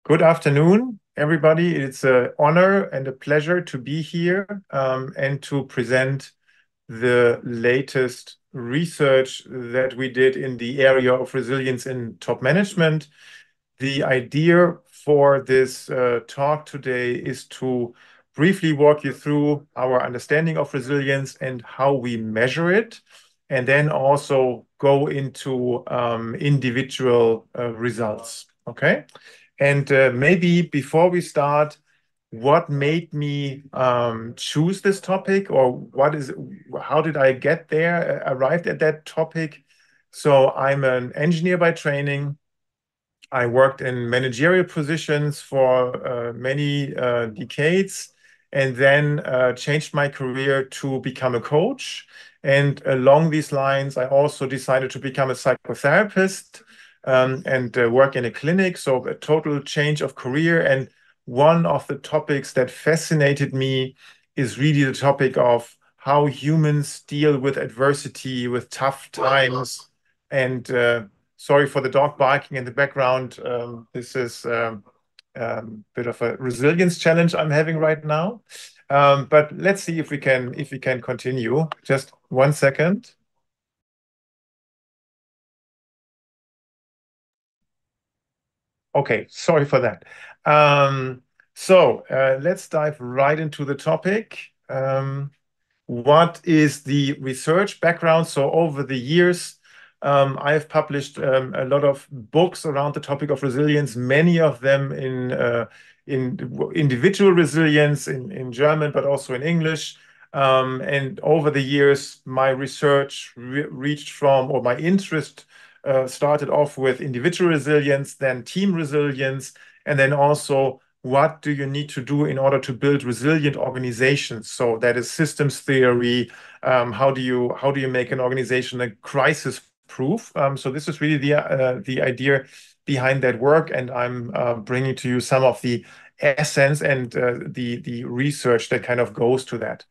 Good afternoon, everybody. It's an honor and a pleasure to be here and to present the latest research that we did in the area of resilience in top management. The idea for this talk today is to briefly walk you through our understanding of resilience and how we measure it, and then also go into individual results. Okay? And maybe before we start, what made me choose this topic, or how did I get there, arrived at that topic? So I'm an engineer by training. I worked in managerial positions for many decades, and then changed my career to become a coach. And along these lines, I also decided to become a psychotherapist and work in a clinic. So a total change of career. And one of the topics that fascinated me is really the topic of how humans deal with adversity, with tough times, and sorry for the dog barking in the background. This is a bit of a resilience challenge I'm having right now. But let's see if we can continue. Just 1 second. Okay, sorry for that. Let's dive right into the topic. What is the research background? So over the years, I have published a lot of books around the topic of resilience, many of them in individual resilience in German, but also in English. And over the years, my research reached from, or my interest started off with individual resilience, then team resilience, and then also what do you need to do in order to build resilient organizations? So that is systems theory. How do you make an organization a crisis proof? So this is really the idea behind that work, and I'm bringing to you some of the essence and the research that kind of goes to that.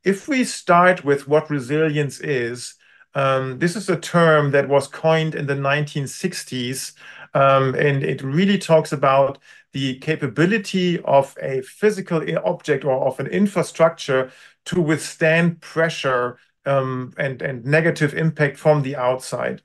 If we start with what resilience is, this is a term that was coined in the 1960s, and it really talks about the capability of a physical object or of an infrastructure to withstand pressure and negative impact from the outside.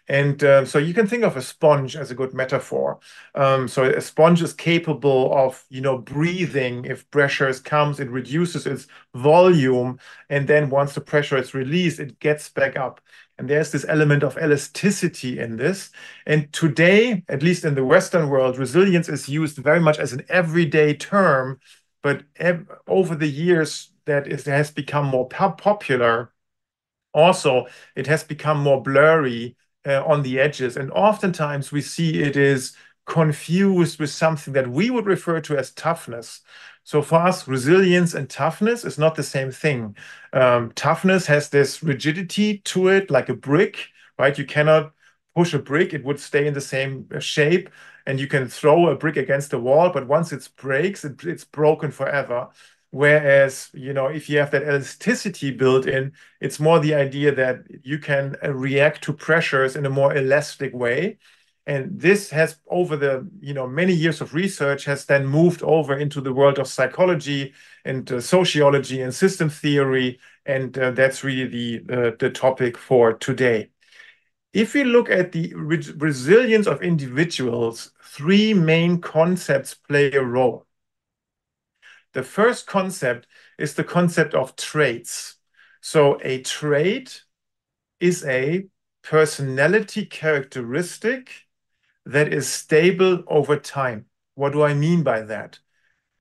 And so you can think of a sponge as a good metaphor. So a sponge is capable of, breathing. If pressure comes, it reduces its volume, and then once the pressure is released, it gets back up. And there's this element of elasticity in this. And today, at least in the Western world, resilience is used very much as an everyday term. But over the years, it has become more popular. Also, it has become more blurry on the edges. And oftentimes we see it is confused with something that we would refer to as toughness. So for us, resilience and toughness is not the same thing. Toughness has this rigidity to it, like a brick, right? You cannot push a brick, it would stay in the same shape. And you can throw a brick against the wall, but once it breaks, it's broken forever. Whereas, if you have that elasticity built in, it's more the idea that you can react to pressures in a more elastic way. And this has, over the many years of research, has then moved over into the world of psychology and sociology and system theory. And that's really the topic for today. If we look at the resilience of individuals, three main concepts play a role. The first concept is the concept of traits. So a trait is a personality characteristic that is stable over time. What do I mean by that?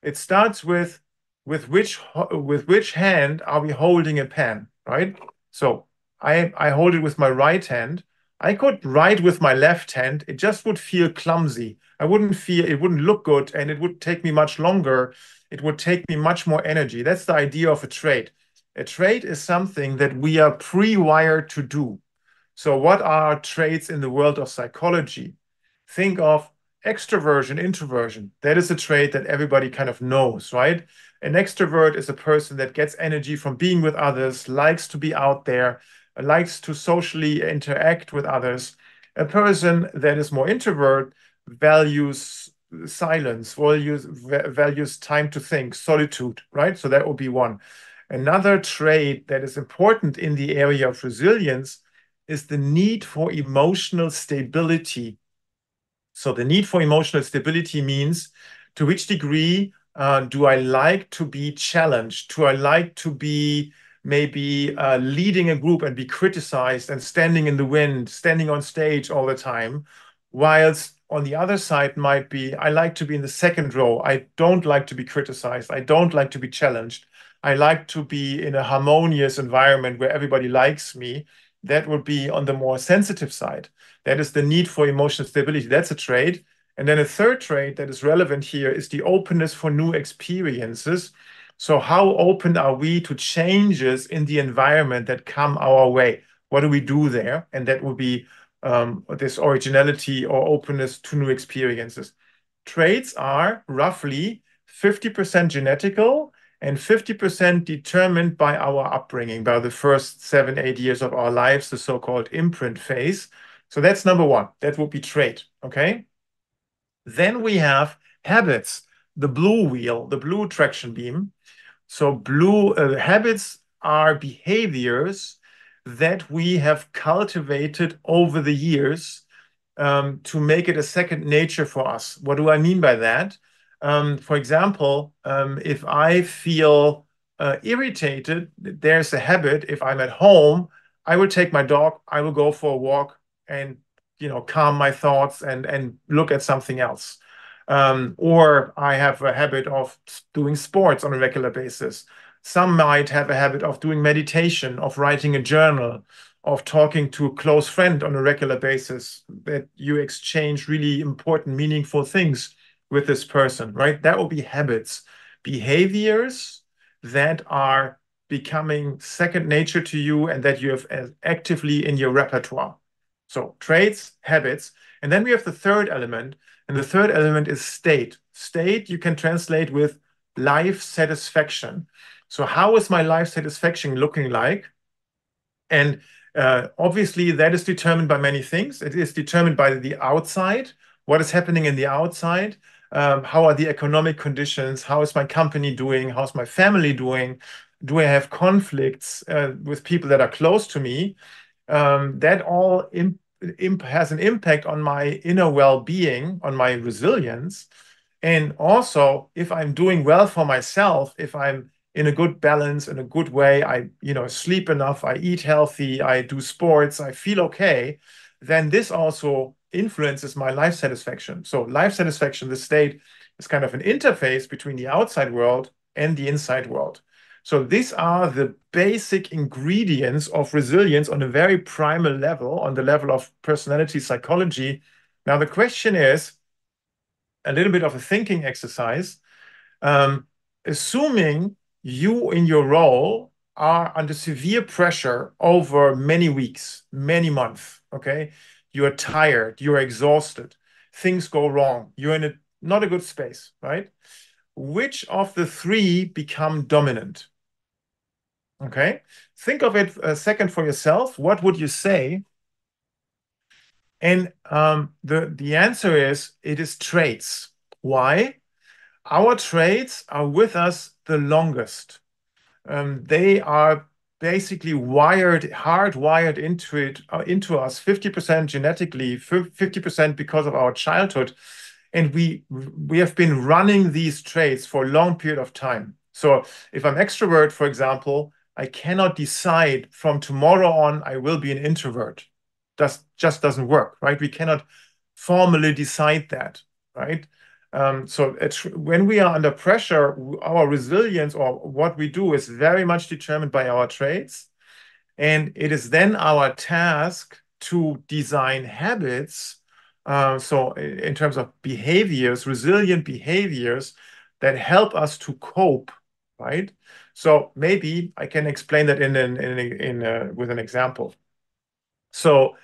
It starts with which hand are we holding a pen, right? So I hold it with my right hand. I could write with my left hand. It just would feel clumsy. It wouldn't look good, and it would take me much longer. It would take me much more energy. That's the idea of a trait. A trait is something that we are pre-wired to do. So what are traits in the world of psychology? Think of extroversion, introversion. That is a trait that everybody kind of knows, right? An extrovert is a person that gets energy from being with others, likes to be out there, likes to socially interact with others. A person that is more introvert values silence, values time to think, solitude, right? So that would be one. Another trait that is important in the area of resilience is the need for emotional stability. So the need for emotional stability means, to which degree do I like to be challenged? Do I like to be maybe leading a group and be criticized and standing in the wind, standing on stage all the time? Whilst on the other side might be, I like to be in the second row. I don't like to be criticized. I don't like to be challenged. I like to be in a harmonious environment where everybody likes me. That would be on the more sensitive side. That is the need for emotional stability. That's a trait. And then a third trait that is relevant here is the openness for new experiences. So how open are we to changes in the environment that come our way? What do we do there? And that would be this originality or openness to new experiences. Traits are roughly 50% genetical and 50% determined by our upbringing, by the first 7, 8 years of our lives, the so-called imprint phase. So that's number one. That would be trait, okay? Then we have habits, the blue wheel, the blue traction beam. So blue habits are behaviors that we have cultivated over the years to make it a second nature for us. What do I mean by that? For example, if I feel irritated, there's a habit. If I'm at home, I will take my dog, I will go for a walk and calm my thoughts and look at something else. Or I have a habit of doing sports on a regular basis. Some might have a habit of doing meditation, of writing a journal, of talking to a close friend on a regular basis, that you exchange really important, meaningful things with this person, right? That will be habits, behaviors that are becoming second nature to you and that you have actively in your repertoire. So traits, habits. And then we have the third element, and the third element is state. State you can translate with life satisfaction. So how is my life satisfaction looking like? And obviously, that is determined by many things. It is determined by the outside, what is happening in the outside, how are the economic conditions, how is my company doing, how's my family doing, do I have conflicts with people that are close to me? That all has an impact on my inner well-being, on my resilience. And also, if I'm doing well for myself, if I'm in a good balance, in a good way, I sleep enough, I eat healthy, I do sports, I feel okay, then this also influences my life satisfaction. So life satisfaction, the state, is kind of an interface between the outside world and the inside world. So these are the basic ingredients of resilience on a very primal level, on the level of personality psychology. Now, the question is a little bit of a thinking exercise. Assuming you in your role are under severe pressure over many weeks, many months, okay? You're tired, you're exhausted, things go wrong, you're in not a good space, right? Which of the three become dominant? Okay, think of it a second for yourself. What would you say? And the answer is it is traits. Why? Our traits are with us the longest. They are basically hardwired into us, 50% genetically, 50% because of our childhood, and we have been running these traits for a long period of time. So if I'm extrovert, for example, I cannot decide from tomorrow on I will be an introvert. That just doesn't work, right? We cannot formally decide that, right? So when we are under pressure, our resilience or what we do is very much determined by our traits. And it is then our task to design habits. So in terms of behaviors, resilient behaviors that help us to cope, right? So maybe I can explain that with an example. So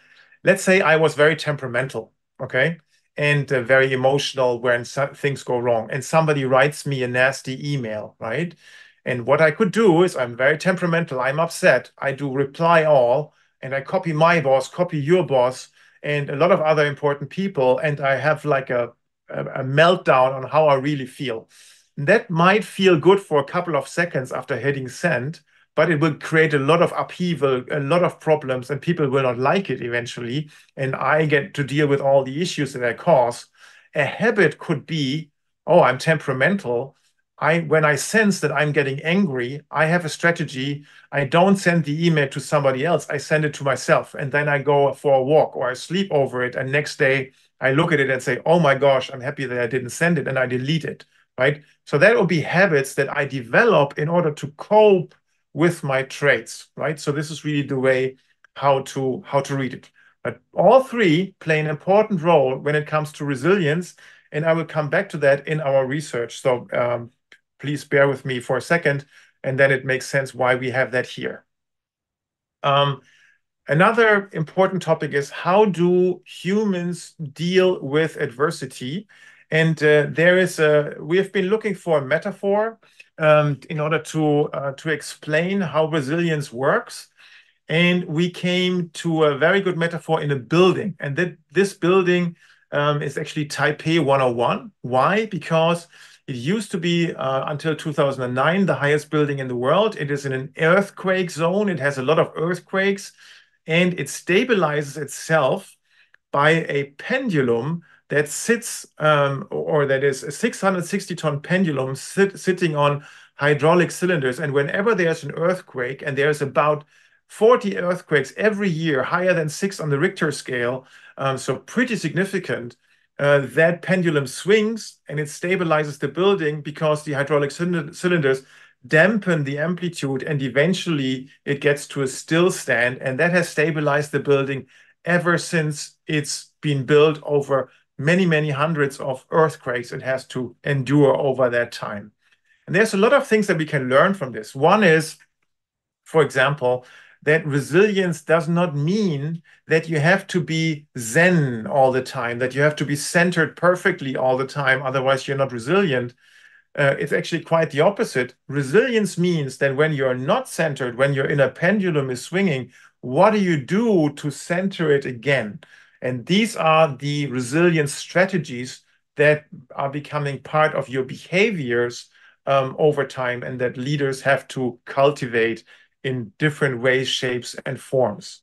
let's say I was very temperamental, okay, and very emotional when things go wrong, and somebody writes me a nasty email, right? And what I could do is I'm very temperamental, I'm upset, I do reply all, and I copy my boss, copy your boss, and a lot of other important people, and I have like a a meltdown on how I really feel. That might feel good for a couple of seconds after hitting send, but it will create a lot of upheaval, a lot of problems, and people will not like it eventually. And I get to deal with all the issues that I cause. A habit could be, oh, I'm temperamental. When I sense that I'm getting angry, I have a strategy. I don't send the email to somebody else. I send it to myself, and then I go for a walk or I sleep over it. And next day I look at it and say, oh my gosh, I'm happy that I didn't send it, and I delete it, right? So that will be habits that I develop in order to cope with my traits, right? So this is really the way how to read it. But all three play an important role when it comes to resilience, and I will come back to that in our research. So please bear with me for a second, and then it makes sense why we have that here. Another important topic is, how do humans deal with adversity? And we have been looking for a metaphor in order to explain how resilience works. And we came to a very good metaphor in a building. And this building is actually Taipei 101. Why? Because it used to be, until 2009, the highest building in the world. It is in an earthquake zone. It has a lot of earthquakes, and it stabilizes itself by a pendulum that sits, or that is a 660-ton pendulum sitting on hydraulic cylinders. And whenever there's an earthquake, and there's about 40 earthquakes every year, higher than 6 on the Richter scale, so pretty significant, that pendulum swings and it stabilizes the building because the hydraulic cylinders dampen the amplitude, and eventually it gets to a still stand, and that has stabilized the building ever since it's been built over many, many hundreds of earthquakes it has to endure over that time. And there's a lot of things that we can learn from this. One is, for example, that resilience does not mean that you have to be Zen all the time, that you have to be centered perfectly all the time, otherwise you're not resilient. It's actually quite the opposite. Resilience means that when you're not centered, when your inner pendulum is swinging, what do you do to center it again? And these are the resilience strategies that are becoming part of your behaviors over time, and that leaders have to cultivate in different ways, shapes, and forms.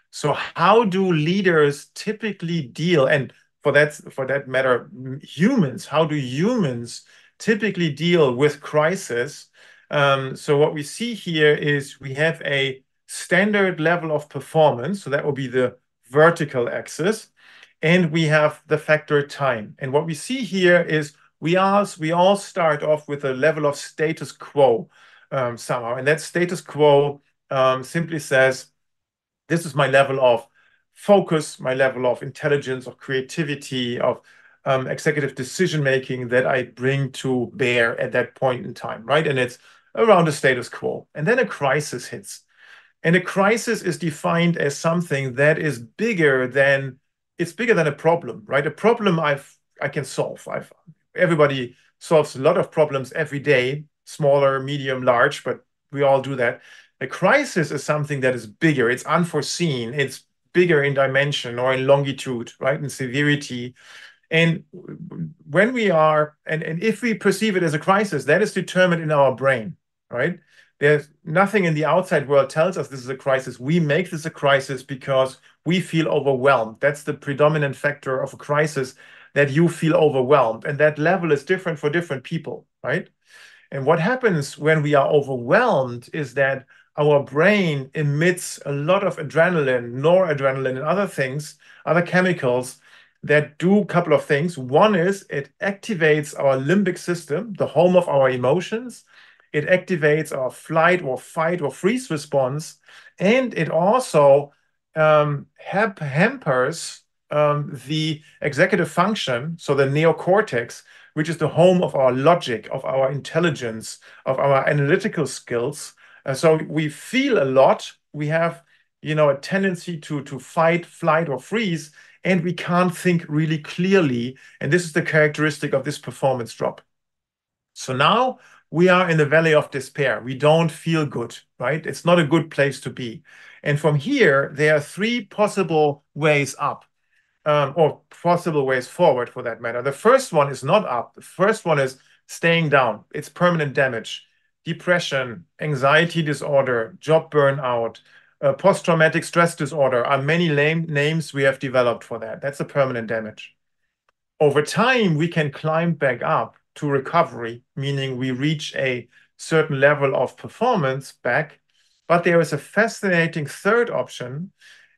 So how do leaders typically deal, and for that matter, humans, how do humans typically deal with crisis? So what we see here is we have a standard level of performance, so that will be the vertical axis, and we have the factor time. And what we see here is we all start off with a level of status quo somehow, and that status quo simply says, this is my level of focus, my level of intelligence, of creativity, of executive decision making that I bring to bear at that point in time, right? And it's around the status quo. And then a crisis hits. And a crisis is defined as something that is bigger than a problem, right? A problem I can solve. Everybody solves a lot of problems every day, smaller, medium, large, but we all do that. A crisis is something that is bigger. It's unforeseen. It's bigger in dimension or in longitude, right? In severity. And when we are, and if we perceive it as a crisis, that is determined in our brain, right? There's nothing in the outside world tells us this is a crisis. We make this a crisis because we feel overwhelmed. That's the predominant factor of a crisis, that you feel overwhelmed. And that level is different for different people, right? And what happens when we are overwhelmed is that our brain emits a lot of adrenaline, noradrenaline, and other things, other chemicals that do a couple of things. One is it activates our limbic system, the home of our emotions. It activates our flight or fight or freeze response. And it also hampers the executive function, so the neocortex, which is the home of our logic, of our intelligence, of our analytical skills. So we feel a lot. We have, a tendency to fight, flight, or freeze, and we can't think really clearly. And this is the characteristic of this performance drop. So now we are in the valley of despair. We don't feel good, right? It's not a good place to be. And from here, there are three possible ways up. or possible ways forward for that matter. The first one is not up. The first one is staying down. It's permanent damage, depression, anxiety disorder, job burnout, post-traumatic stress disorder are many names we have developed for that. That's a permanent damage. Over time, we can climb back up to recovery, meaning we reach a certain level of performance back. But there is a fascinating third option,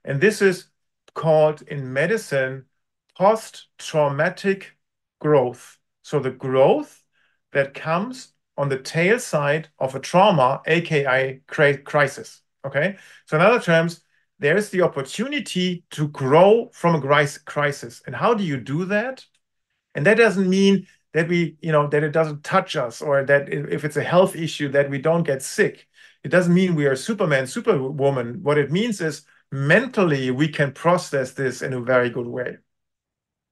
and this is called in medicine post-traumatic growth. So the growth that comes on the tail side of a trauma, aka crisis. Okay. So in other terms, there is the opportunity to grow from a crisis. And how do you do that? And that doesn't mean that that it doesn't touch us, or that if it's a health issue that we don't get sick. It doesn't mean we are Superman, Superwoman. What it means is mentally we can process this in a very good way.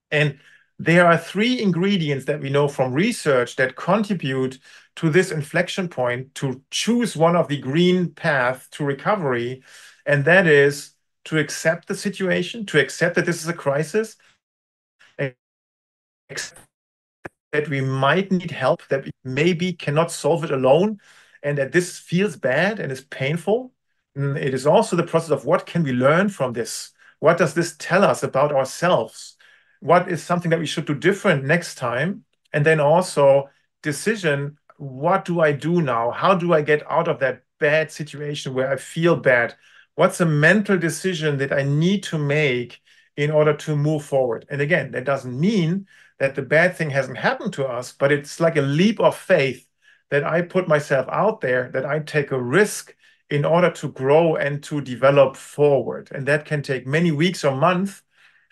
And there are three ingredients that we know from research that contribute to this inflection point to choose one of the green paths to recovery. And that is to accept the situation, to accept that this is a crisis, that we might need help, that we maybe cannot solve it alone, and that this feels bad and is painful. It is also the process of what can we learn from this? What does this tell us about ourselves? What is something that we should do different next time? And then also decision, what do I do now? How do I get out of that bad situation where I feel bad? What's a mental decision that I need to make in order to move forward? And again, that doesn't mean that the bad thing hasn't happened to us, but it's like a leap of faith that I put myself out there, that I take a risk in order to grow and to develop forward. And that can take many weeks or months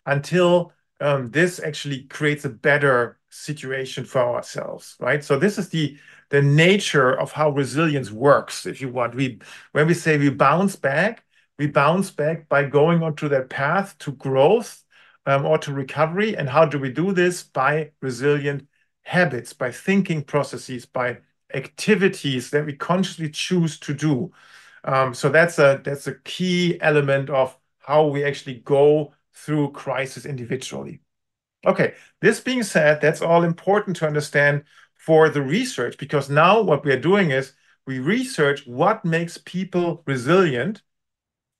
until this actually creates a better situation for ourselves, right? So this is the nature of how resilience works, if you want. When we say we bounce back by going onto that path to growth or to recovery. And how do we do this? By resilient habits, by thinking processes, by activities that we consciously choose to do. So that's a key element of how we actually go through crisis individually. Okay, this being said, that's all important to understand for the research, because now what we are doing is we research what makes people resilient.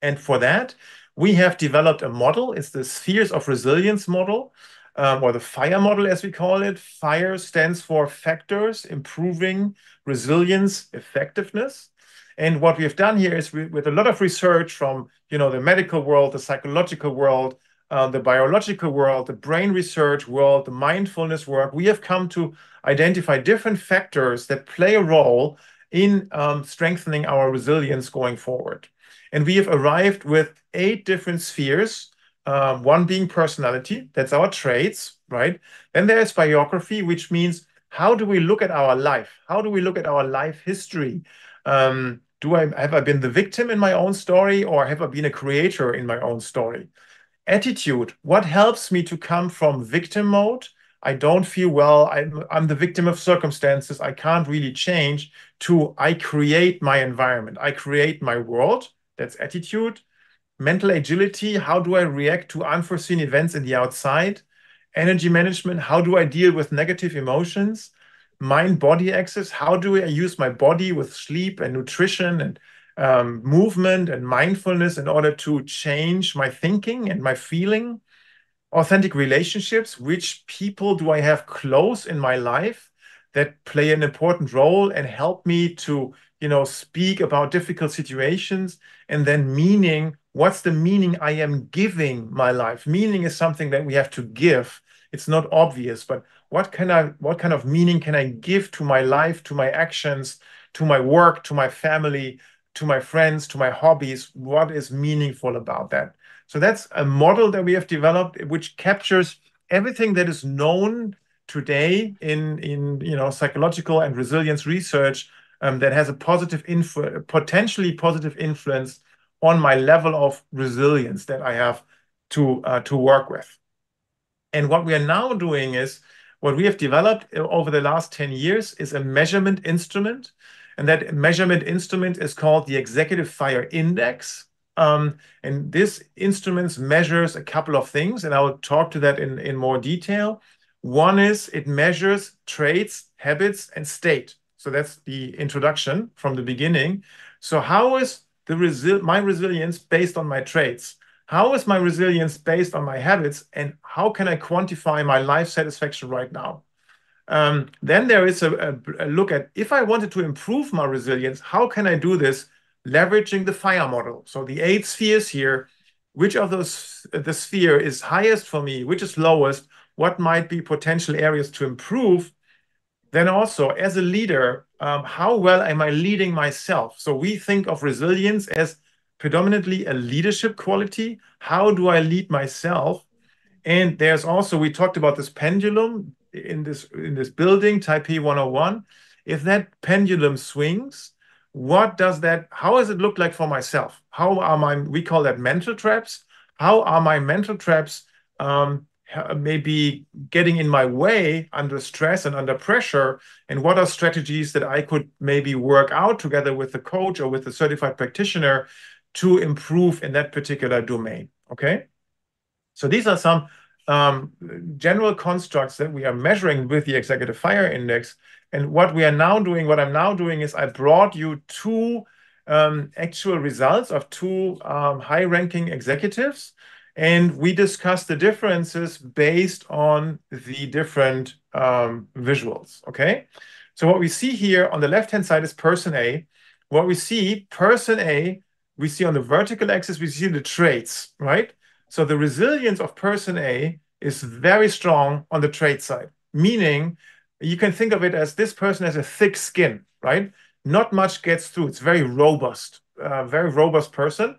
And for that, we have developed a model. It's the Spheres of Resilience model, or the FIRE model, as we call it. FIRE stands for Factors Improving Resilience Effectiveness. And what we have done here is with a lot of research from the medical world, the psychological world, the biological world, the brain research world, the mindfulness work, we have come to identify different factors that play a role in strengthening our resilience going forward. And we have arrived with 8 different spheres, one being personality, that's our traits, right? Then there's biography, which means how do we look at our life? How do we look at our life history? Have I been the victim in my own story, or have I been a creator in my own story? Attitude, what helps me to come from victim mode? I don't feel well. I'm the victim of circumstances. I can't really change, to I create my environment. I create my world. That's attitude. Mental agility, how do I react to unforeseen events in the outside? Energy management, how do I deal with negative emotions? Mind-body axis, how do I use my body with sleep and nutrition and movement and mindfulness in order to change my thinking and my feeling? Authentic relationships, which people do I have close in my life that play an important role and help me to speak about difficult situations? And then meaning, what's the meaning I am giving my life? Meaning is something that we have to give. It's not obvious, but what kind of meaning can I give to my life, to my actions, to my work, to my family, to my friends, to my hobbies? What is meaningful about that? So that's a model that we have developed, which captures everything that is known today in psychological and resilience research, that has a potentially positive influence on my level of resilience that I have to work with. And what we are now doing is, what we have developed over the last 10 years is a measurement instrument. And that measurement instrument is called the Executive FIRE Index. And this instrument measures a couple of things, and I will talk to that in more detail. One is it measures traits, habits, and state. So that's the introduction from the beginning. So how is my resilience based on my traits? How is my resilience based on my habits? And how can I quantify my life satisfaction right now? Then there is a look at, if I wanted to improve my resilience, how can I do this leveraging the FIRE model? So the 8 spheres here, which of those the sphere is highest for me, which is lowest, what might be potential areas to improve? Then also, as a leader, how well am I leading myself? So we think of resilience as predominantly a leadership quality. How do I lead myself? And there's also, we talked about this pendulum in this building, Taipei 101. If that pendulum swings, how does it look like for myself? We call that mental traps. How are my mental traps maybe getting in my way under stress and under pressure? And what are strategies that I could maybe work out together with the coach or with the certified practitioner to improve in that particular domain? Okay. So these are some general constructs that we are measuring with the Executive FIRE Index. And what I'm now doing is I brought you two actual results of two high-ranking executives, and we discussed the differences based on the different visuals, okay? So what we see here on the left-hand side is person A. What we see, person A, we see on the vertical axis, we see the traits, right? So the resilience of person A is very strong on the trait side, meaning you can think of it as this person has a thick skin, right? Not much gets through. It's very robust person.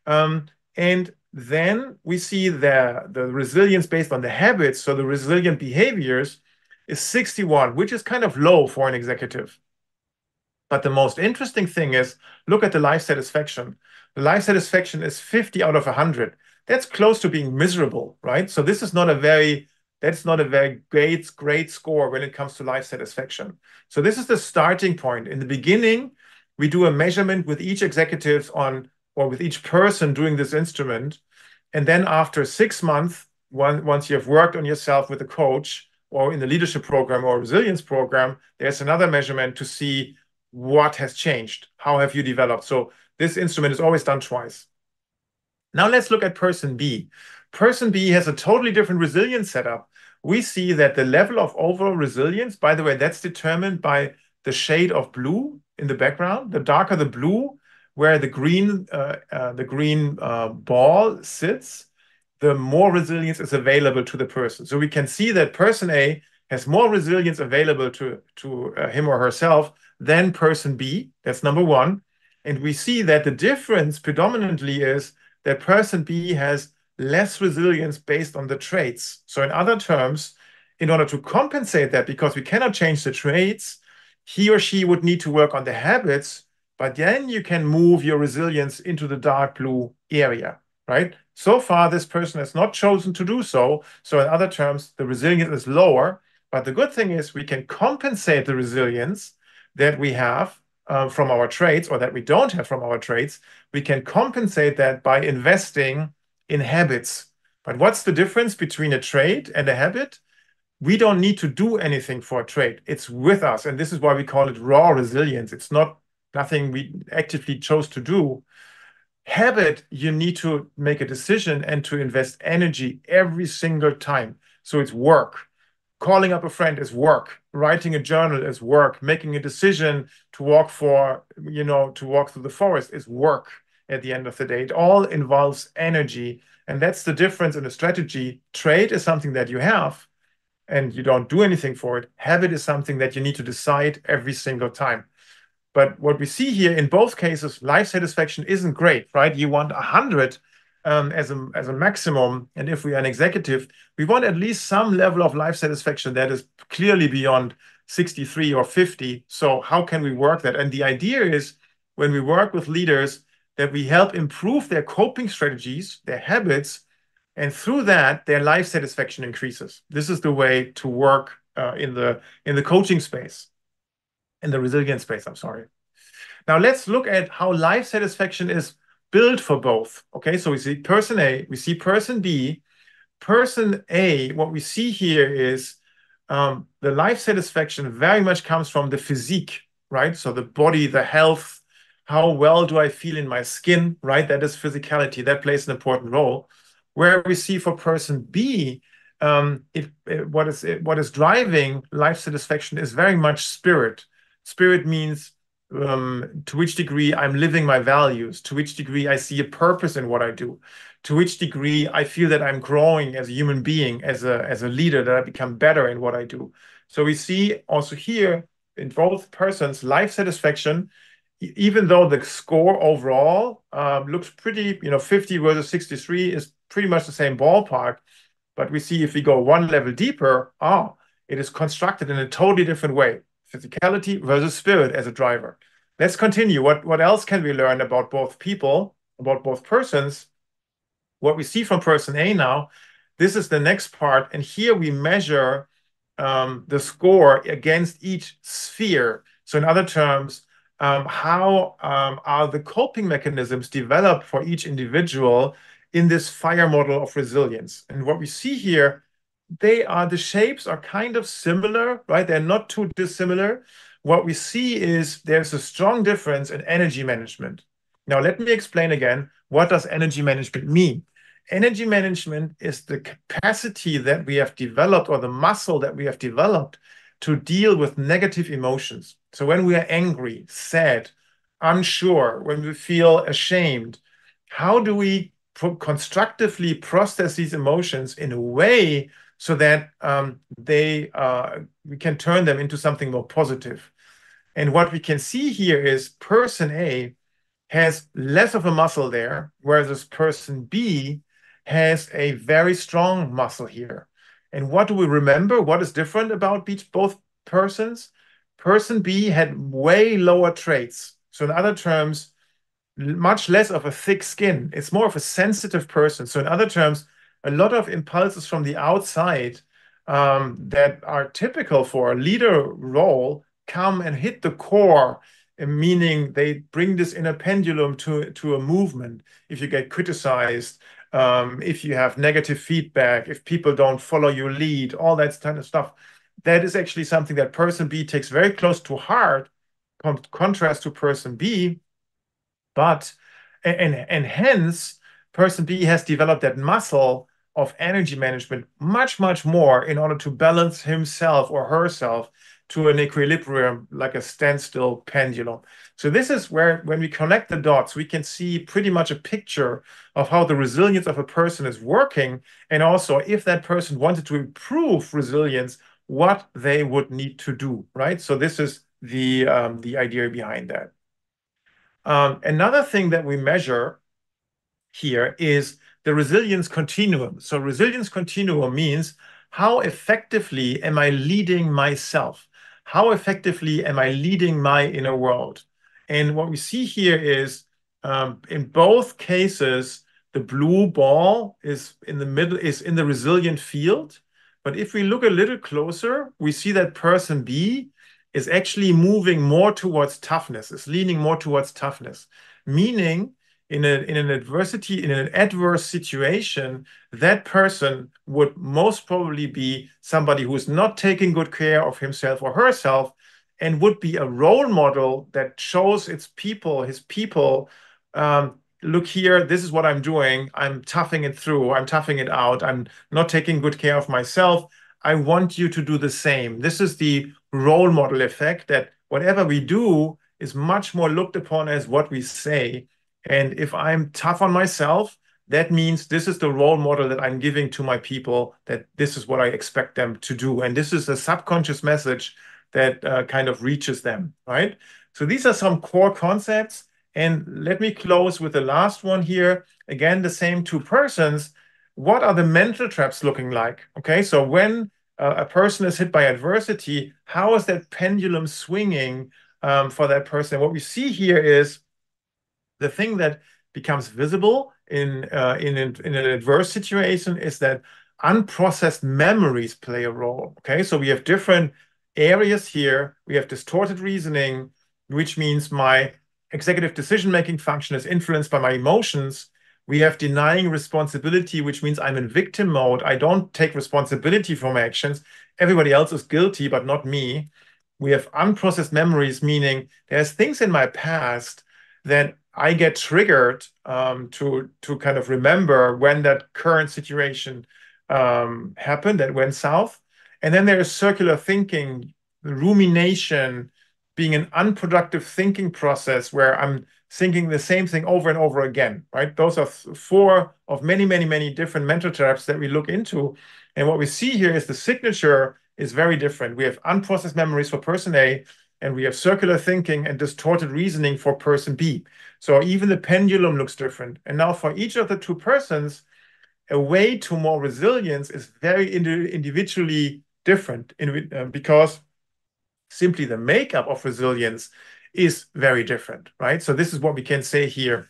And then we see the resilience based on the habits. So the resilient behaviors is 61, which is kind of low for an executive. But the most interesting thing is, look at the life satisfaction. The life satisfaction is 50 out of 100. That's close to being miserable, right? So this is not a very great score when it comes to life satisfaction. So this is the starting point. In the beginning, we do a measurement with each executive or with each person doing this instrument. And then after 6 months, once you have worked on yourself with a coach or in the leadership program or resilience program, there's another measurement to see what has changed. How have you developed? So this instrument is always done twice. Now let's look at person B. Person B has a totally different resilience setup. We see that the level of overall resilience, by the way, that's determined by the shade of blue in the background. The darker the blue, where the green ball sits, the more resilience is available to the person. So we can see that person A has more resilience available to him or herself than person B. That's number one. And we see that the difference predominantly is that person B has less resilience based on the traits. So in other terms, in order to compensate that, because we cannot change the traits, he or she would need to work on the habits, but then you can move your resilience into the dark blue area, right? So far, this person has not chosen to do so. So in other terms, the resilience is lower. But the good thing is we can compensate the resilience that we have from our traits, or that we don't have from our traits. We can compensate that by investing in habits. But what's the difference between a trait and a habit? We don't need to do anything for a trait. It's with us. And this is why we call it raw resilience. It's nothing we actively chose to do. Habit, you need to make a decision and to invest energy every single time. So it's work. Calling up a friend is work. Writing a journal is work. Making a decision to walk through the forest is work at the end of the day. It all involves energy. And that's the difference in a strategy. Trade is something that you have and you don't do anything for it. Habit is something that you need to decide every single time. But what we see here in both cases, life satisfaction isn't great, right? You want 100 as a maximum. And if we are an executive, we want at least some level of life satisfaction that is clearly beyond 63 or 50. So how can we work that? And the idea is when we work with leaders that we help improve their coping strategies, their habits, and through that, their life satisfaction increases. This is the way to work in the coaching space, in the resilience space, I'm sorry. Now let's look at how life satisfaction is built for both. Okay, so we see person A, we see person B. Person A, what we see here is the life satisfaction very much comes from the physique, right? So the body, the health, how well do I feel in my skin, right? That is physicality. That plays an important role. Where we see for person B, what is driving life satisfaction is very much spirit. Spirit means to which degree I'm living my values, to which degree I see a purpose in what I do, to which degree I feel that I'm growing as a human being, as a leader, that I become better in what I do. So we see also here in both persons life satisfaction, even though the score overall looks pretty, 50 versus 63 is pretty much the same ballpark. But we see if we go one level deeper, it is constructed in a totally different way. Physicality versus spirit as a driver. Let's continue. What else can we learn about both people, about both persons? What we see from person A now, this is the next part. And here we measure the score against each sphere. So in other terms, how are the coping mechanisms developed for each individual in this fire model of resilience? And what we see here, the shapes are kind of similar, right? They're not too dissimilar. What we see is there's a strong difference in energy management. Now, let me explain again, what does energy management mean? Energy management is the capacity that we have developed, or the muscle that we have developed, to deal with negative emotions. So when we are angry, sad, unsure, when we feel ashamed, how do we constructively process these emotions in a way so that we can turn them into something more positive? And what we can see here is person A has less of a muscle there, whereas this person B has a very strong muscle here. And what do we remember? What is different about both persons? Person B had way lower traits. So in other terms, much less of a thick skin. It's more of a sensitive person. So in other terms, a lot of impulses from the outside that are typical for a leader role come and hit the core, meaning they bring this inner pendulum to a movement. If you get criticized, if you have negative feedback, if people don't follow your lead, all that kind of stuff, that is actually something that person B takes very close to heart, contrast to person B. And hence, person B has developed that muscle of energy management much, much more in order to balance himself or herself to an equilibrium, like a standstill pendulum. So this is where, when we connect the dots, we can see pretty much a picture of how the resilience of a person is working, and also if that person wanted to improve resilience, what they would need to do, right? So this is the idea behind that. Another thing that we measure here is the resilience continuum. So resilience continuum means, how effectively am I leading myself? How effectively am I leading my inner world? And what we see here is, in both cases, the blue ball is in the middle, is in the resilient field. But if we look a little closer, we see that person B is actually moving more towards toughness, is leaning more towards toughness, meaning in an adverse situation, that person would most probably be somebody who is not taking good care of himself or herself, and would be a role model that shows his people, look here, this is what I'm doing. I'm toughing it through. I'm toughing it out. I'm not taking good care of myself. I want you to do the same. This is the role model effect, that whatever we do is much more looked upon as what we say. And if I'm tough on myself, that means this is the role model that I'm giving to my people, that this is what I expect them to do. And this is a subconscious message that kind of reaches them, right? So these are some core concepts. And let me close with the last one here. Again, the same two persons. What are the mental traps looking like? Okay, so when a person is hit by adversity, how is that pendulum swinging for that person? What we see here is the thing that becomes visible in an adverse situation is that unprocessed memories play a role. Okay, so we have different areas here. We have distorted reasoning, which means my executive decision-making function is influenced by my emotions. We have denying responsibility, which means I'm in victim mode. I don't take responsibility for my actions. Everybody else is guilty, but not me. We have unprocessed memories, meaning there's things in my past that I get triggered to kind of remember when that current situation happened, that went south. And then there is circular thinking, rumination, being an unproductive thinking process where I'm thinking the same thing over and over again, right? Those are four of many, many, many different mental traps that we look into. And what we see here is the signature is very different. We have unprocessed memories for person A, and we have circular thinking and distorted reasoning for person B. So even the pendulum looks different. And now for each of the two persons, a way to more resilience is very individually different because simply the makeup of resilience is very different, right? So this is what we can say here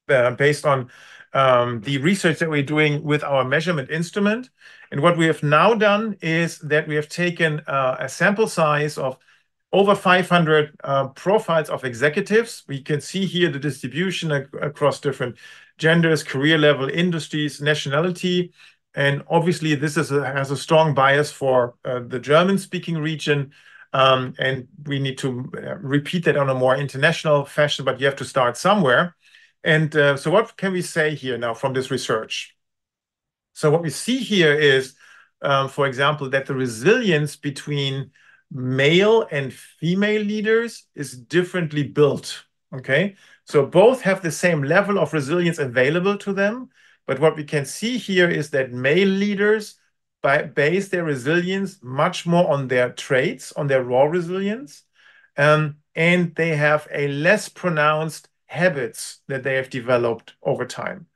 based on the research that we're doing with our measurement instrument. And what we have now done is that we have taken a sample size of over 500 profiles of executives. We can see here the distribution across different genders, career level, industries, nationality. And obviously, this has a strong bias for the German-speaking region. And we need to repeat that on a more international fashion, but you have to start somewhere. And so what can we say here now from this research? So what we see here is, for example, that the resilience between male and female leaders is differently built, okay? So both have the same level of resilience available to them, but what we can see here is that male leaders base their resilience much more on their traits, on their raw resilience, and they have a less pronounced habits that they have developed over time.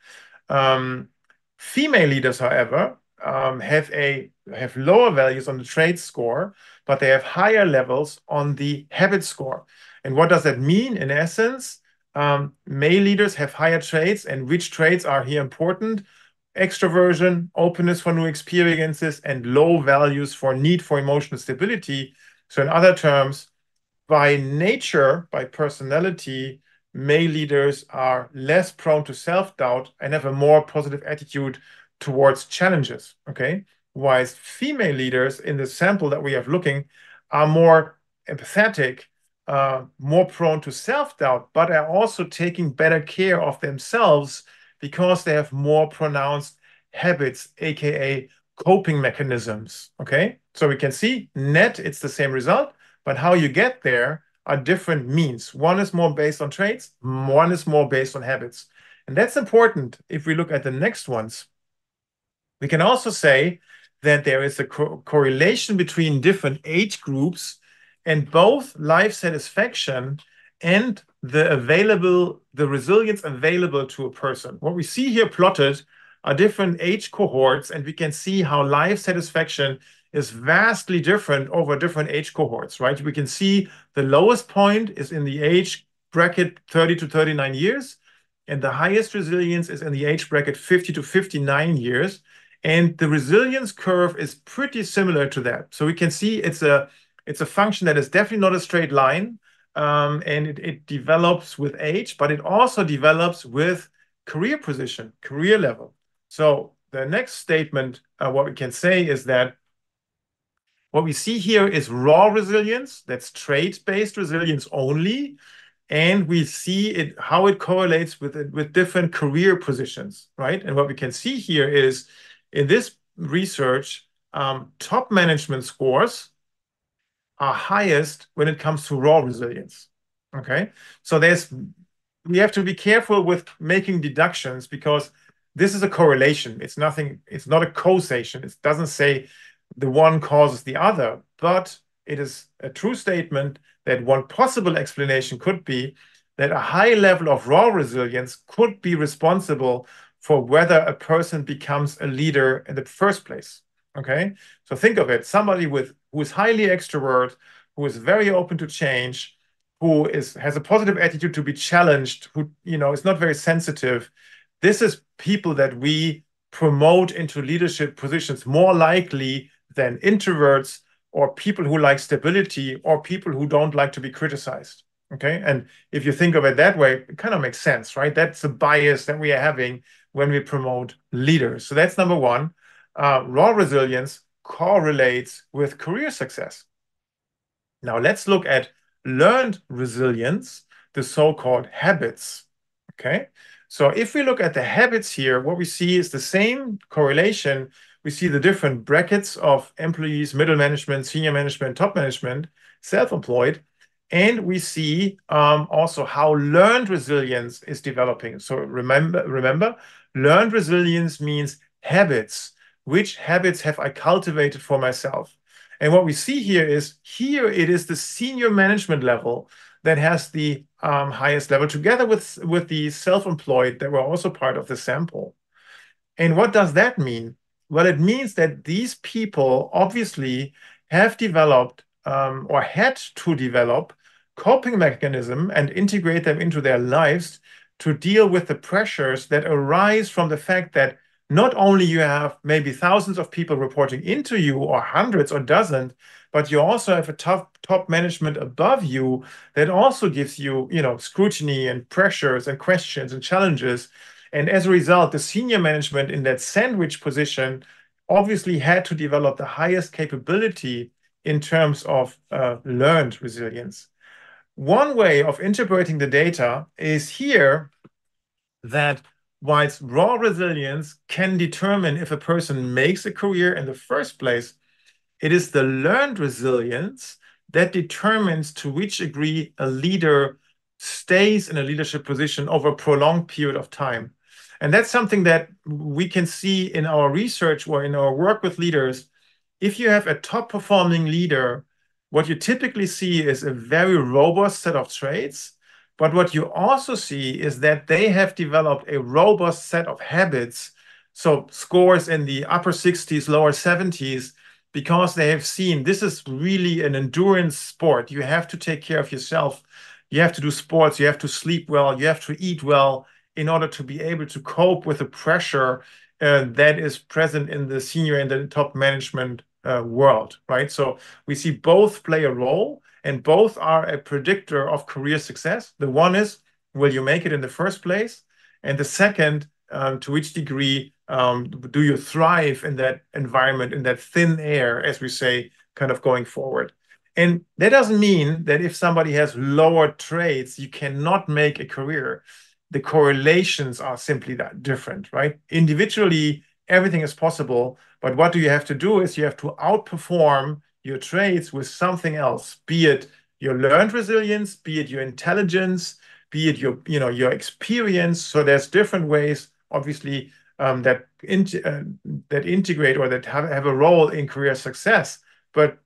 Female leaders, however, have lower values on the trait score, but they have higher levels on the habit score. And what does that mean? In essence, male leaders have higher traits, and which traits are here important? Extroversion, openness for new experiences, and low values for need for emotional stability. So in other terms, by nature, by personality, male leaders are less prone to self-doubt and have a more positive attitude towards challenges, okay? Whereas female leaders in the sample that we have looking are more empathetic, more prone to self-doubt, but are also taking better care of themselves because they have more pronounced habits, aka coping mechanisms, okay? So we can see net, it's the same result, but how you get there are different means. One is more based on traits, one is more based on habits. And that's important if we look at the next ones. We can also say that there is a correlation between different age groups and both life satisfaction and the resilience available to a person. What we see here plotted are different age cohorts, and we can see how life satisfaction is vastly different over different age cohorts, right? We can see the lowest point is in the age bracket 30 to 39 years, and the highest resilience is in the age bracket 50 to 59 years. And the resilience curve is pretty similar to that. So we can see it's a function that is definitely not a straight line, and it develops with age, but it also develops with career position, career level. So the next statement, what we can say is that what we see here is raw resilience, that's trait-based resilience only, and we see how it correlates with different career positions, right? And what we can see here is in this research, top management scores are highest when it comes to raw resilience, okay? So we have to be careful with making deductions because this is a correlation. It's not a causation. It doesn't say the one causes the other, but it is a true statement that one possible explanation could be that a high level of raw resilience could be responsible for whether a person becomes a leader in the first place, okay? So think of it, somebody who is highly extrovert, who is very open to change, who has a positive attitude to be challenged, who is not very sensitive. This is people that we promote into leadership positions more likely than introverts or people who like stability or people who don't like to be criticized. Okay. And if you think of it that way, it kind of makes sense, right? That's the bias that we are having when we promote leaders. So that's number one. Raw resilience correlates with career success. Now let's look at learned resilience, the so-called habits. Okay. So if we look at the habits here, what we see is the same correlation. We see the different brackets of employees, middle management, senior management, top management, self-employed. And we see also how learned resilience is developing. So remember, learned resilience means habits. Which habits have I cultivated for myself? And what we see here it is the senior management level that has the highest level, together with the self-employed that were also part of the sample. And what does that mean? Well, it means that these people obviously have developed or had to develop coping mechanism and integrate them into their lives to deal with the pressures that arise from the fact that not only you have maybe thousands of people reporting into you or hundreds or dozens, but you also have a top management above you that also gives you, scrutiny and pressures and questions and challenges. And as a result, the senior management in that sandwich position obviously had to develop the highest capability in terms of learned resilience. One way of interpreting the data is here that whilst raw resilience can determine if a person makes a career in the first place, it is the learned resilience that determines to which degree a leader stays in a leadership position over a prolonged period of time. And that's something that we can see in our research or in our work with leaders. If you have a top performing leader, what you typically see is a very robust set of traits. But what you also see is that they have developed a robust set of habits. So scores in the upper 60s, lower 70s, because they have seen this is really an endurance sport. You have to take care of yourself. You have to do sports. You have to sleep well. You have to eat well in order to be able to cope with the pressure that is present in the senior and the top management world, right? So we see both play a role and both are a predictor of career success. The one is, will you make it in the first place? And the second, to which degree do you thrive in that environment, in that thin air, as we say, kind of going forward? And that doesn't mean that if somebody has lower traits, you cannot make a career. The correlations are simply that different, right? Individually, everything is possible, but what do you have to do is you have to outperform your traits with something else, be it your learned resilience, be it your intelligence, be it your experience. So there's different ways, obviously, that integrate or that have a role in career success. But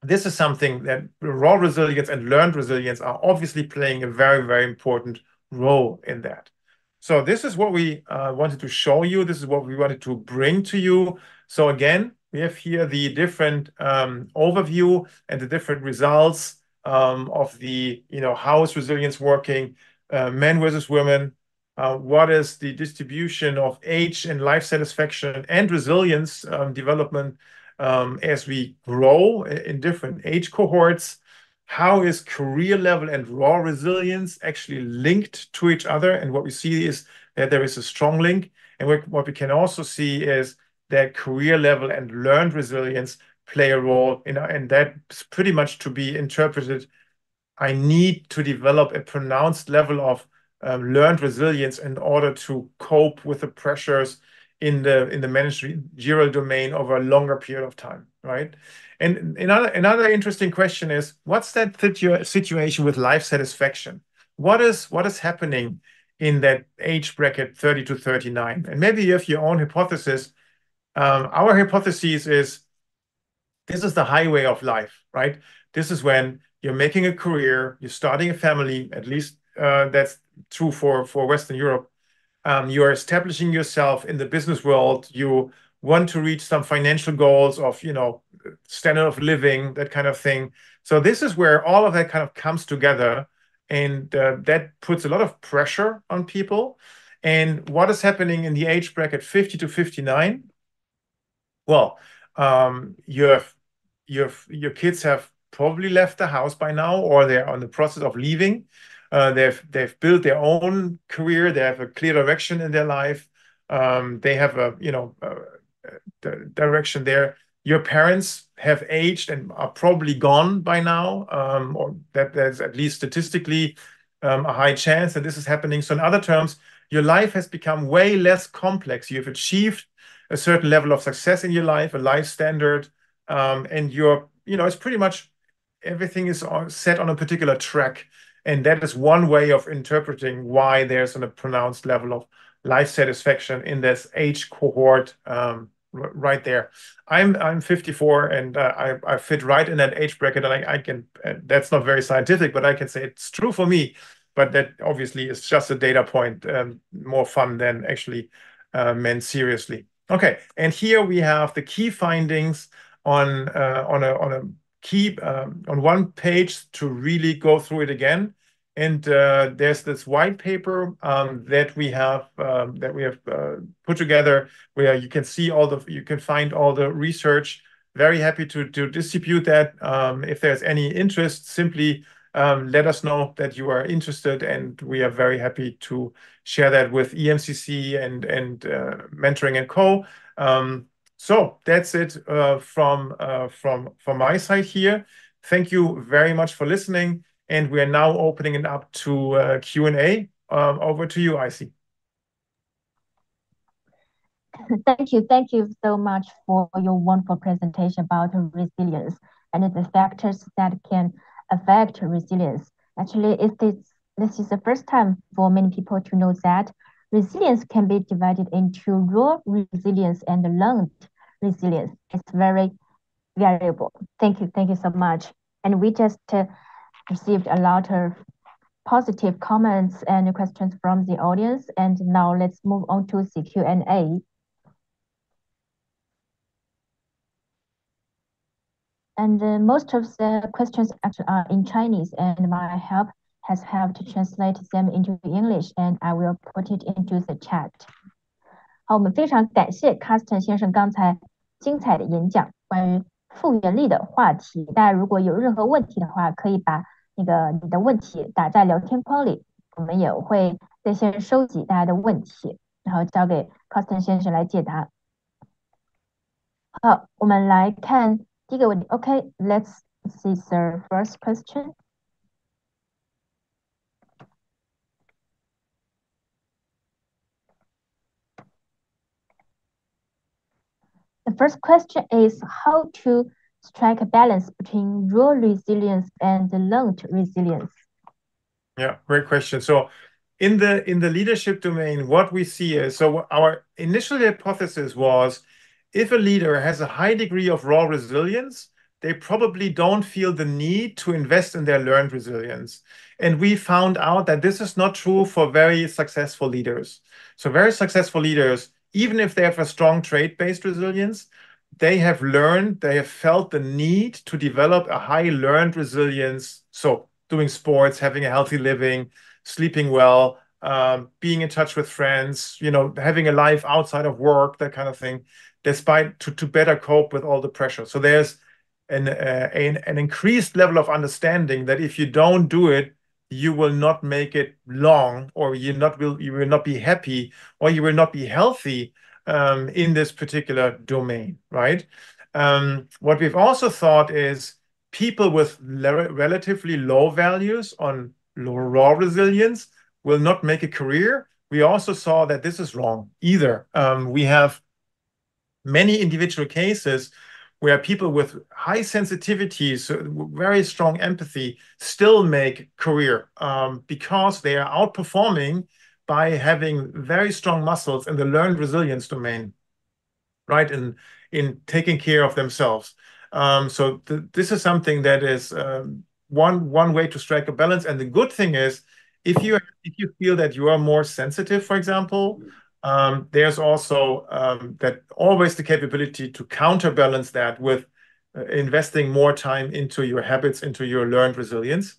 this is something that raw resilience and learned resilience are obviously playing a very, very important role in that. So this is what we wanted to show you. This is what we wanted to bring to you. So again, we have here the different overview and the different results of the, how is resilience working, men versus women, what is the distribution of age and life satisfaction and resilience development as we grow in different age cohorts. How is career level and raw resilience actually linked to each other? And what we see is that there is a strong link. And what we can also see is that career level and learned resilience play a role and that's pretty much to be interpreted. I need to develop a pronounced level of learned resilience in order to cope with the pressures in the managerial domain over a longer period of time, right? And another interesting question is, what's that situation with life satisfaction? What is happening in that age bracket 30 to 39? And maybe you have your own hypothesis. Our hypothesis is this is the highway of life, right? This is when you're making a career, you're starting a family, at least that's true for Western Europe. You are establishing yourself in the business world. You want to reach some financial goals of, standard of living, that kind of thing. So this is where all of that kind of comes together, and that puts a lot of pressure on people. And what is happening in the age bracket 50 to 59? Well, your kids have probably left the house by now, or they're on the process of leaving. They've built their own career. They have a clear direction in their life. They have a direction there. Your parents have aged and are probably gone by now, or that there's at least statistically a high chance that this is happening. So in other terms, your life has become way less complex. You've achieved a certain level of success in your life, a life standard, and it's pretty much everything is set on a particular track. And that is one way of interpreting why there's a pronounced level of life satisfaction in this age cohort right there. I'm 54 and I fit right in that age bracket, and I can that's not very scientific, but I can say it's true for me. But that obviously is just a data point, more fun than actually meant seriously. Okay, and here we have the key findings on one page to really go through it again. And there's this white paper that we have put together where you can find all the research. Very happy to distribute that. If there's any interest, simply let us know that you are interested, and we are very happy to share that with EMCC and Mentoring and Co. So that's it from my side here. Thank you very much for listening, and we are now opening it up to Q&A. Over to you, Icy. Thank you so much for your wonderful presentation about resilience and the factors that can affect resilience. Actually, this is the first time for many people to know that resilience can be divided into raw resilience and learned resilience. It's very variable. Thank you so much. And we just received a lot of positive comments and questions from the audience. And now let's move on to the Q&A. And most of the questions actually are in Chinese, and my help has helped to translate them into English, and I will put it into the chat. 好，我们非常感谢 Karsten 先生刚才精彩的演讲，关于复原力的话题。大家如果有任何问题的话，可以把你的问题打在聊天框里，我们也会在线收集大家的问题，然后交给 Karsten 先生来解答。好，我们来看第一个问题。Okay, let's see the first question. The first question is how to strike a balance between raw resilience and learned resilience. Yeah, great question. So in the leadership domain, what we see is, so our initial hypothesis was, if a leader has a high degree of raw resilience, they probably don't feel the need to invest in their learned resilience. And we found out that this is not true for very successful leaders. So very successful leaders, even if they have a strong trait-based resilience, they have felt the need to develop a high learned resilience. So doing sports, having a healthy living, sleeping well, being in touch with friends, having a life outside of work, that kind of thing, despite to better cope with all the pressure. So there's an increased level of understanding that if you don't do it, you will not make it long, or you will not be happy, or you will not be healthy in this particular domain, right? What we've also thought is people with relatively low values on raw resilience will not make a career. We also saw that this is wrong either. We have many individual cases where people with high sensitivities, very strong empathy, still make career because they are outperforming by having very strong muscles in the learned resilience domain, right? In taking care of themselves. So this is something that is one way to strike a balance. And the good thing is, if you feel that you are more sensitive, for example, there's also that always the capability to counterbalance that with investing more time into your habits, into your learned resilience.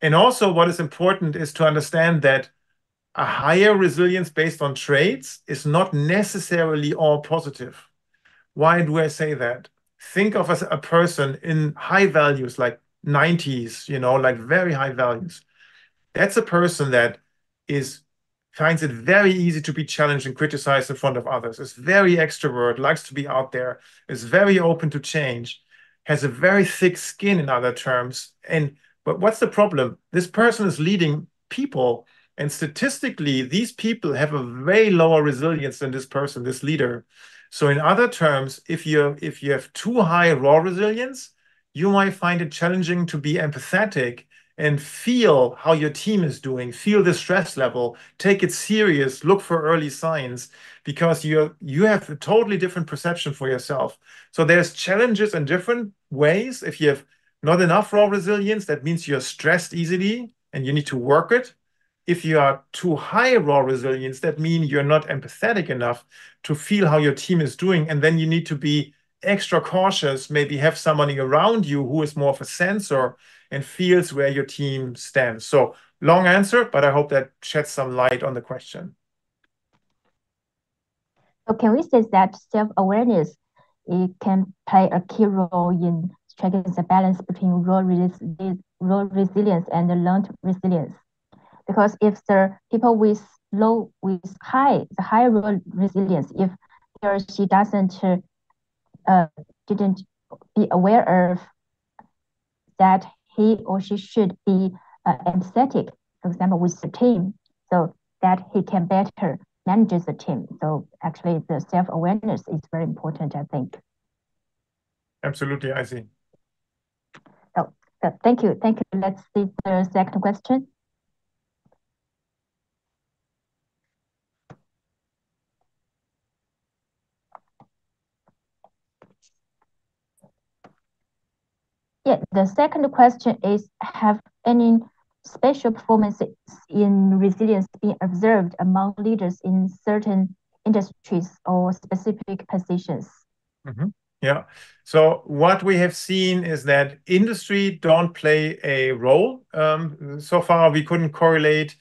And also what is important is to understand that a higher resilience based on traits is not necessarily all positive. Why do I say that? Think of as a person in high values like 90s, like very high values. That's a person that finds it very easy to be challenged and criticized in front of others, is very extrovert, likes to be out there, is very open to change, has a very thick skin in other terms. But what's the problem? This person is leading people, and statistically, these people have a way lower resilience than this person, this leader. So in other terms, if you have too high raw resilience, you might find it challenging to be empathetic and feel how your team is doing, feel the stress level, take it serious, look for early signs, because you have a totally different perception for yourself. So there's challenges in different ways. If you have not enough raw resilience, that means you're stressed easily and you need to work it. If you are too high raw resilience, that means you're not empathetic enough to feel how your team is doing. And then you need to be extra cautious, maybe have somebody around you who is more of a sensor and feels where your team stands. So long answer, but I hope that sheds some light on the question. So can we say that self-awareness it can play a key role in striking the balance between raw resilience and learned resilience? Because if the people with high raw resilience, if he or she didn't be aware of that he or she should be empathetic, for example, with the team, so that he can better manage the team. So actually, the self-awareness is very important, I think. Absolutely, I see. So thank you. Let's see the second question. Yeah, the second question is, have any special performances in resilience been observed among leaders in certain industries or specific positions? Mm-hmm. Yeah. So what we have seen is that industry don't play a role. So far, we couldn't correlate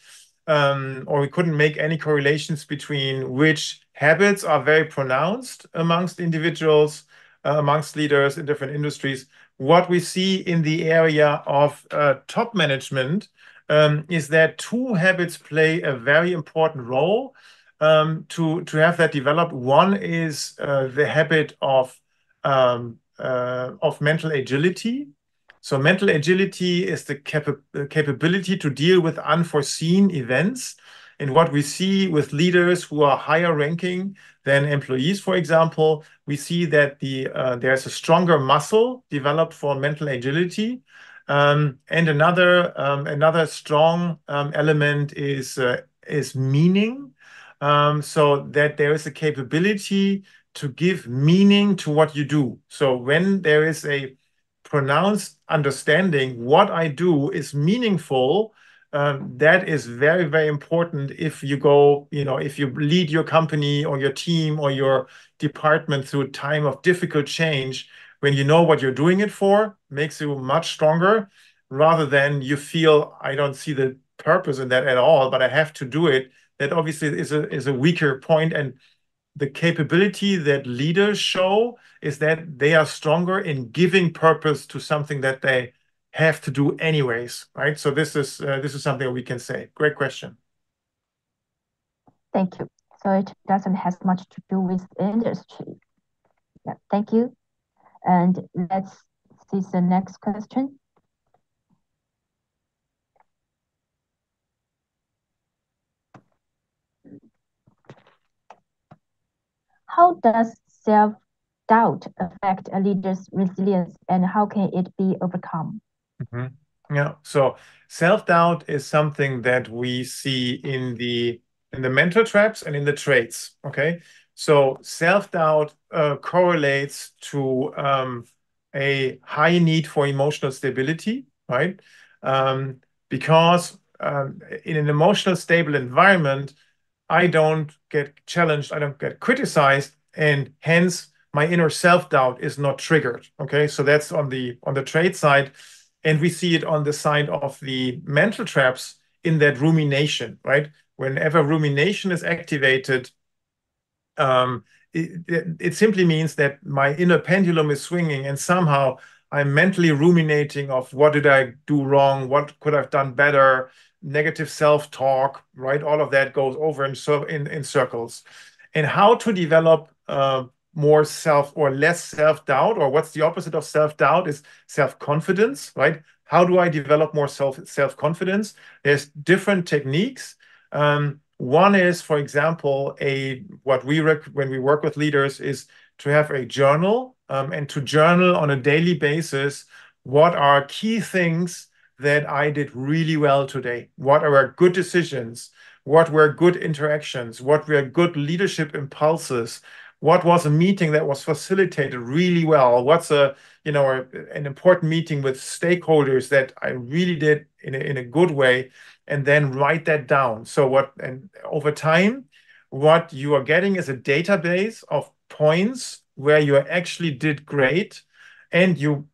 or we couldn't make any correlations between which habits are very pronounced amongst individuals, amongst leaders in different industries. What we see in the area of top management is that two habits play a very important role to have that developed. One is the habit of mental agility. So mental agility is the capability to deal with unforeseen events. And what we see with leaders who are higher ranking than employees, for example, we see that there's a stronger muscle developed for mental agility. And another strong element is meaning. So that there is a capability to give meaning to what you do. So when there is a pronounced understanding what I do is meaningful, that is very, very important if if you lead your company or your team or your department through a time of difficult change, when you know what you're doing it for, makes you much stronger rather than you feel, I don't see the purpose in that at all, but I have to do it. That obviously is a weaker point. And the capability that leaders show is that they are stronger in giving purpose to something that they have to do anyways, right? So this is something we can say. Great question. Thank you. So it doesn't have much to do with industry. Yeah, thank you. And let's see the next question. How does self-doubt affect a leader's resilience and how can it be overcome? Mm-hmm. Yeah. So self-doubt is something that we see in the mental traps and in the traits. Okay. So self-doubt correlates to a high need for emotional stability, right? Because in an emotional stable environment, I don't get challenged, I don't get criticized, and hence my inner self-doubt is not triggered. Okay, so that's on the trait side, and we see it on the side of the mental traps in that rumination, right? Whenever rumination is activated, it simply means that my inner pendulum is swinging, and somehow I'm mentally ruminating of what did I do wrong? What could I've done better? Negative self-talk, right? All of that goes over in circles. And how to develop more self or less self-doubt, or what's the opposite of self-doubt is self-confidence, right? How do I develop more self-confidence? There's different techniques. One is, for example, what we when we work with leaders is to have a journal and to journal on a daily basis what are key things that I did really well today. What are good decisions? What were good interactions? What were good leadership impulses? What was a meeting that was facilitated really well? What's an important meeting with stakeholders that I really did in a good way, and then write that down. And over time, what you are getting is a database of points where you actually did great, and you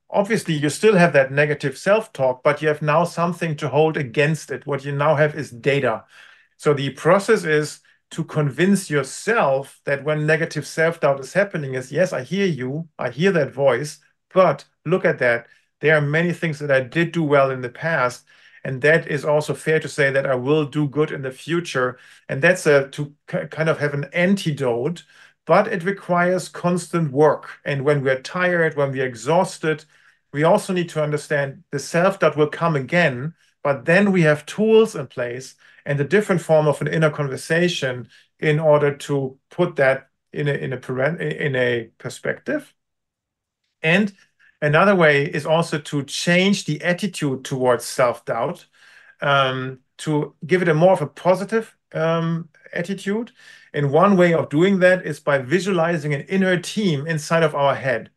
still have that negative self-talk, but you have now something to hold against it. What you now have is data. So the process is to convince yourself that when negative self-doubt is happening is, yes, I hear you, I hear that voice, but look at that. There are many things that I did do well in the past, and that is also fair to say that I will do good in the future. And that's to kind of have an antidote, but it requires constant work. And when we're tired, when we're exhausted, we also need to understand the self-doubt will come again, but then we have tools in place and a different form of an inner conversation in order to put that in a perspective. And another way is also to change the attitude towards self-doubt, to give it a more of a positive attitude. And one way of doing that is by visualizing an inner team inside of our head.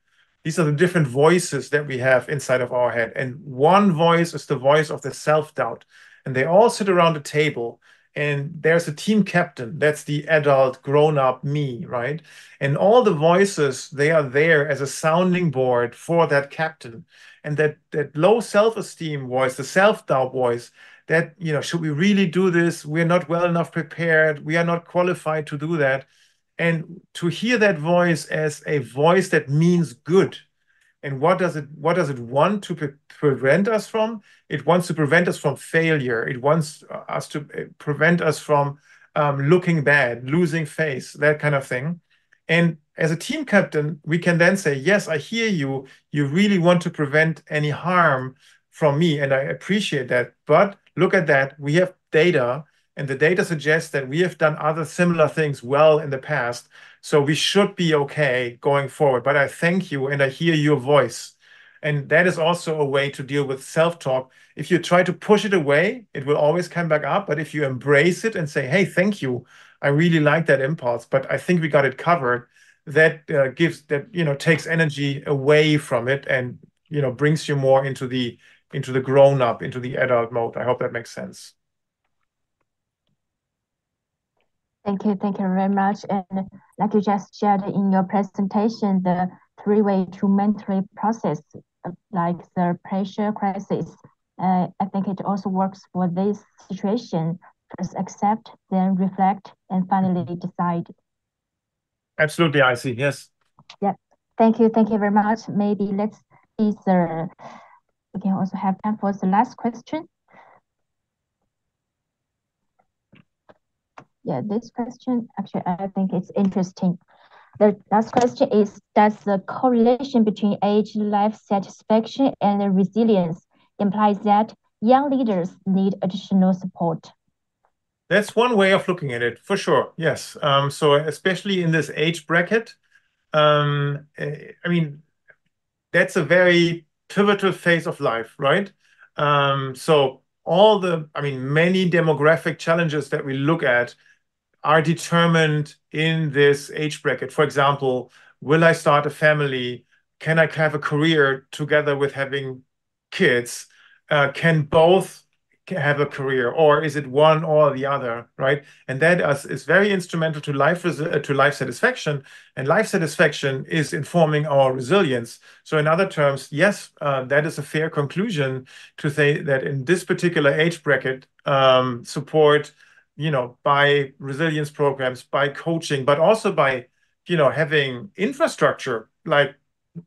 These are the different voices that we have inside of our head. And one voice is the voice of the self-doubt. And they all sit around a table. And there's a team captain. That's the adult, grown-up me, right? And all the voices, they are there as a sounding board for that captain. And that low self-esteem voice, the self-doubt voice, that, should we really do this? We're not well enough prepared. We are not qualified to do that. And to hear that voice as a voice that means good. And what does it want to prevent us from? It wants to prevent us from failure. It wants us to prevent us from looking bad, losing face, that kind of thing. And as a team captain, we can then say, yes, I hear you. You really want to prevent any harm from me, and I appreciate that. But look at that. We have data, and the data suggests that we have done other similar things well in the past. So we should be okay going forward. But I thank you and I hear your voice. And that is also a way to deal with self-talk. If you try to push it away, it will always come back up. But if you embrace it and say, hey, thank you, I really like that impulse, but I think we got it covered, that takes energy away from it and, brings you more into the grown-up, into the adult mode. I hope that makes sense. Thank you very much. And like you just shared in your presentation, the three-way to mentally process, like the pressure crisis, I think it also works for this situation. First accept, then reflect, and finally decide. Absolutely, I see. Yes. Yeah. Thank you very much. Maybe let's see we can also have time for the last question. Yeah, this question, actually, I think it's interesting. The last question is, does the correlation between age, life satisfaction, and resilience imply that young leaders need additional support? That's one way of looking at it, for sure. Yes. So especially in this age bracket, I mean, that's a very pivotal phase of life, right? So many demographic challenges that we look at are determined in this age bracket. For example, will I start a family? Can I have a career together with having kids? Can both have a career, or is it one or the other, right? And that is very instrumental to life satisfaction, and life satisfaction is informing our resilience. So in other terms, yes, that is a fair conclusion to say that in this particular age bracket, support, by resilience programs, by coaching, but also by, having infrastructure, like,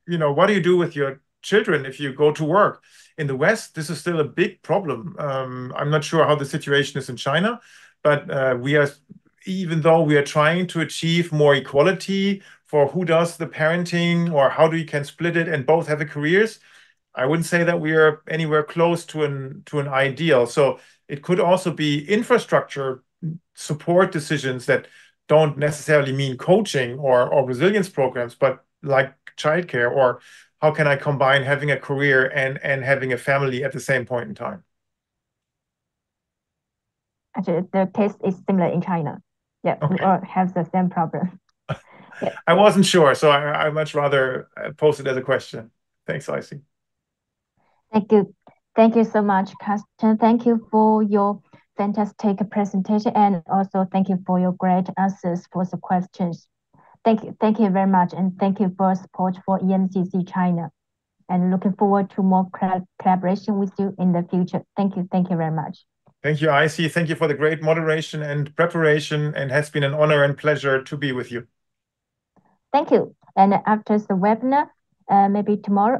what do you do with your children if you go to work. In the West, this is still a big problem. I'm not sure how the situation is in China, but even though we are trying to achieve more equality for who does the parenting or how you can split it and both have a careers, I wouldn't say that we are anywhere close to an ideal. So it could also be infrastructure support decisions that don't necessarily mean coaching or resilience programs, but like childcare, or how can I combine having a career and having a family at the same point in time? Actually, the case is similar in China. Yeah, we Okay. all have the same problem. Yeah. I wasn't sure, so I much rather pose it as a question. Thanks, Icy. Thank you. Thank you so much, Karsten. Thank you for your fantastic presentation, and also thank you for your great answers for the questions. Thank you. Thank you very much, and thank you for support for EMCC China. And looking forward to more collaboration with you in the future. Thank you. Thank you very much. Thank you, Icy. Thank you for the great moderation and preparation, and has been an honor and pleasure to be with you. Thank you. And after the webinar, maybe tomorrow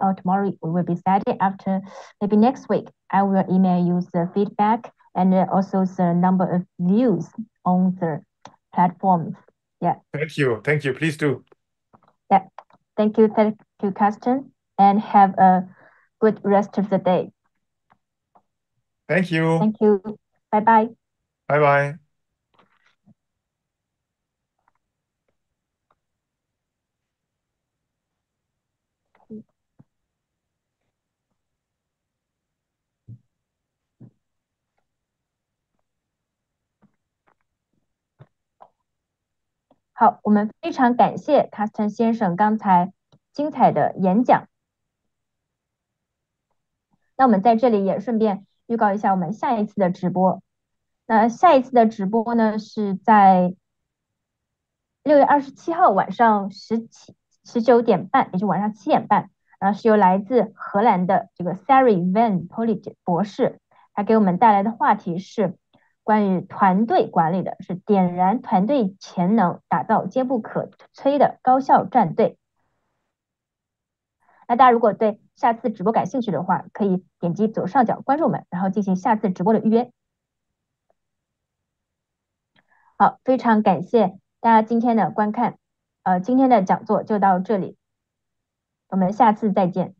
will be Saturday, after maybe next week, I will email you the feedback and also the number of views on the platforms. Yeah. Thank you. Thank you. Please do. Yeah. Thank you. Thank you, Karsten, and have a good rest of the day. Thank you. Thank you. Bye bye. Bye bye.好，我们非常感谢 Karsten 先生刚才精彩的演讲。那我们在这里也顺便预告一下我们下一次的直播。那下一次的直播呢，是在6月27号晚上19点半，也就晚上7点半，然后是由来自荷兰的这个 Sari Van Polit 博士，他给我们带来的话题是关于团队管理的，是点燃团队潜能，打造坚不可摧的高效战队。那大家如果对下次直播感兴趣的话，可以点击左上角关注我们，然后进行下次直播的预约。好，非常感谢大家今天的观看，今天的讲座就到这里，我们下次再见。